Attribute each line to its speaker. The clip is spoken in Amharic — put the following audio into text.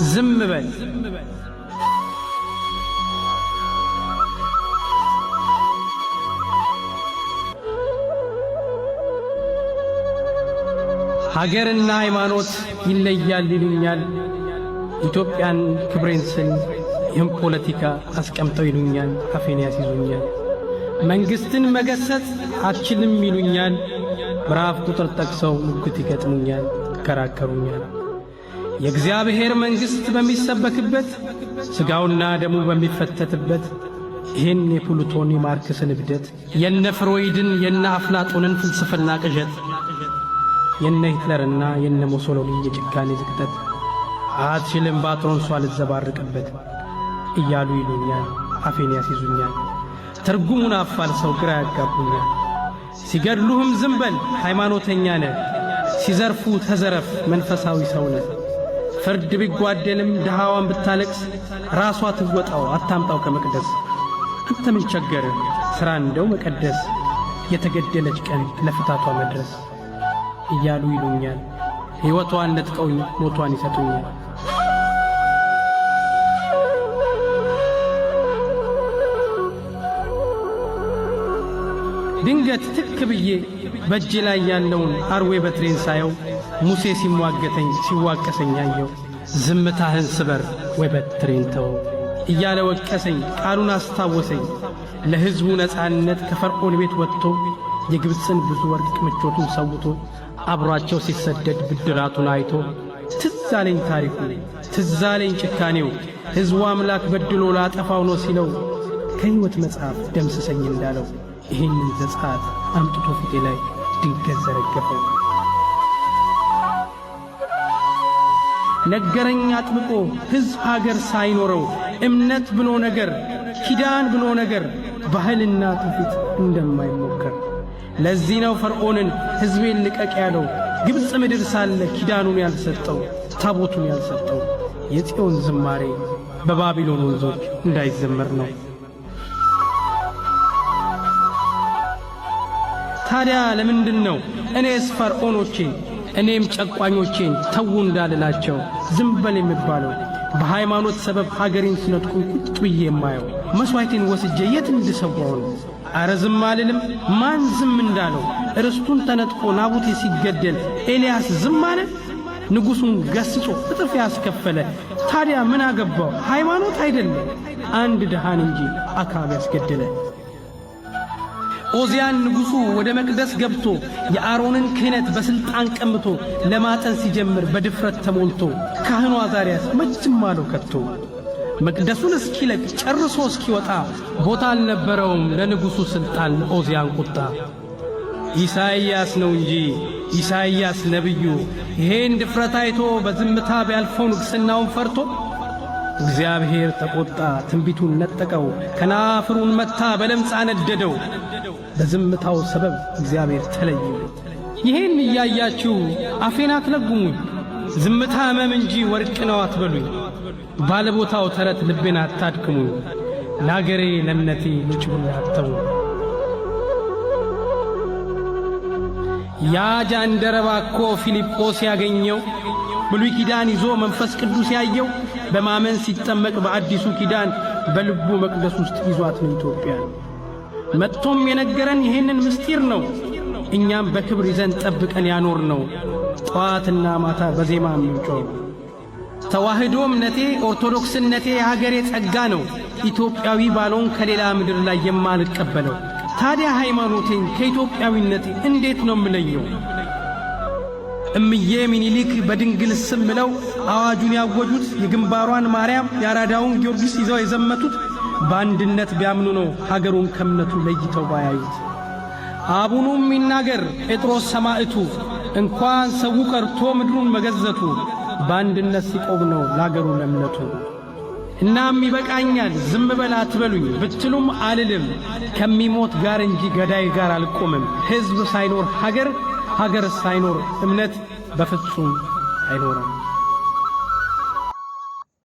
Speaker 1: ዝም በል። ሀገርና ሃይማኖት ይለያል ይሉኛል። ኢትዮጵያን ክብሬን ስል ይህም ፖለቲካ አስቀምጠው ይሉኛል። አፌን ያስይዙኛል። መንግስትን መገሰጽ አችልም ይሉኛል። ምዕራፍ ቁጥር ጠቅሰው ሙግት ይገጥሙኛል፣ ይከራከሩኛል። የእግዚአብሔር መንግስት በሚሰበክበት ሥጋውና ደሙ በሚፈተትበት ይህን የፕሉቶን የማርክስን እብደት የነ ፍሮይድን የነ አፍላጦንን ፍልስፍና ቅዠት የነ ሂትለርና የነ ሞሶሎኒ የጭካኔ ዝቅጠት አትችልም ባትሮንሷ ልዘባርቅበት እያሉ ይሉኛል። አፌን ያስይዙኛል። ትርጉሙን አፋልሰው ግራ ያጋቡኛል። ሲገድሉህም ዝም በል ሃይማኖተኛ ነህ፣ ሲዘርፉ ተዘረፍ መንፈሳዊ ሰው ነህ። ፍርድ ቢጓደልም ድሃዋን ብታለቅስ ራሷ ትወጣው አታምጣው ከመቅደስ። አንተ ምን ቸገርህ ሥራ እንደው መቀደስ፣ የተገደለች ቀን ለፍታቷ መድረስ እያሉ ይሉኛል። ሕይወቷን ነጥቀውኝ ሞቷን ይሰጡኛል። ድንገት ትክ ብዬ በእጄ ላይ ያለውን አርዌ በትሬን ሳየው ሙሴ ሲሟገተኝ ሲዋቀሰኝ አየው። ዝምታህን ስበር ወይ በትሬን ተው እያለ ወቀሰኝ፣ ቃሉን አስታወሰኝ። ለሕዝቡ ነፃነት ከፈርዖን ቤት ወጥቶ የግብፅን ብዙ ወርቅ ምቾቱን ሰውቶ አብሯቸው ሲሰደድ ብድራቱን አይቶ ትዝ አለኝ ታሪኩ፣ ትዝ አለኝ ጭካኔው። ሕዝቡ አምላክ በድሎ ላጠፋው ነው ሲለው ከሕይወት መጽሐፍ ደምስሰኝ እንዳለው ይህንን ዘጸአት አምጥቶ ፊቴ ላይ ድንገት ዘረገፈው። ነገረኝ አጥብቆ ሕዝብ ሀገር ሳይኖረው እምነት ብሎ ነገር ኪዳን ብሎ ነገር ባህልና ትውፊት እንደማይሞከር። ለዚህ ነው ፈርዖንን ሕዝቤን ልቀቅ ያለው፣ ግብፅ ምድር ሳለ ኪዳኑን ያልሰጠው ታቦቱን ያልሰጠው። የጽዮን ዝማሬ በባቢሎን ወንዞች እንዳይዘመር ነው። ታዲያ ለምንድን ነው እኔስ ፈርዖኖቼን እኔም ጨቋኞቼን ተዉ እንዳልላቸው ዝም በል የሚባለው? በሃይማኖት ሰበብ ሀገሬን ሲነጥቁኝ ቁጭ ብዬ የማየው መሥዋዕቴን ወስጄ የት እንድሰዋው ነው? አረ ዝም አልልም። ማን ዝም እንዳለው? ርስቱን ተነጥቆ ናቡቴ ሲገደል ኤልያስ ዝም አለ? ንጉሡን ገስጾ እጥፍ ያስከፈለ ታዲያ ምን አገባው? ሃይማኖት አይደለም አንድ ድሃን እንጂ አካብ ያስገደለ። ኦዚያን ንጉሡ ወደ መቅደስ ገብቶ የአሮንን ክህነት በሥልጣን ቀምቶ ለማጠን ሲጀምር በድፍረት ተሞልቶ ካህኑ አዛርያስ መችም አለው ከቶ። መቅደሱን እስኪለቅ ጨርሶ እስኪወጣ ቦታ አልነበረውም ለንጉሡ ሥልጣን ለኦዚያን ቁጣ። ኢሳይያስ ነው እንጂ ኢሳይያስ ነቢዩ ይሄን ድፍረት አይቶ በዝምታ ቢያልፈው ንግሥናውን ፈርቶ እግዚአብሔር ተቆጣ፣ ትንቢቱን ነጠቀው፣ ከናፍሩን መታ በለምጽ አነደደው። በዝምታው ሰበብ እግዚአብሔር ተለየ። ይሄን እያያችሁ አፌን አትለጉሙኝ። ዝምታ ሕመም እንጂ ወርቅ ነው አትበሉኝ። ባለቦታው ተረት ልቤን አታድክሙኝ። ለአገሬ ለእምነቴ ልጭሁን አተው። ያ ጃንደረባ እኮ ፊልጶስ ያገኘው ብሉይ ኪዳን ይዞ መንፈስ ቅዱስ ያየው በማመን ሲጠመቅ በአዲሱ ኪዳን በልቡ መቅደስ ውስጥ ይዟት ነው ኢትዮጵያ። መጥቶም የነገረን ይሄንን ምስጢር ነው። እኛም በክብር ይዘን ጠብቀን ያኖር ነው። ጠዋትና ማታ በዜማ ምንጮህ ተዋህዶ እምነቴ ኦርቶዶክስነቴ የሀገሬ ጸጋ ነው። ኢትዮጵያዊ ባልሆን ከሌላ ምድር ላይ የማልቀበለው። ታዲያ ሃይማኖቴን ከኢትዮጵያዊነቴ እንዴት ነው የምለየው? እምዬ ሚኒሊክ በድንግል ስም ምለው አዋጁን ያወጁት የግንባሯን ማርያም የአራዳውን ጊዮርጊስ ይዘው የዘመቱት በአንድነት ቢያምኑ ነው ሀገሩን ከእምነቱ ለይተው ባያዩት። አቡኑም ይናገር ጴጥሮስ ሰማዕቱ እንኳን ሰው ቀርቶ ምድሩን መገዘቱ በአንድነት ሲቆም ነው ለአገሩ ለእምነቱ። እናም ይበቃኛል ዝም በል አትበሉኝ ብትሉም አልልም፣ ከሚሞት ጋር እንጂ ገዳይ ጋር አልቆምም። ሕዝብ ሳይኖር ሀገር፣ ሀገር ሳይኖር እምነት በፍጹም አይኖርም።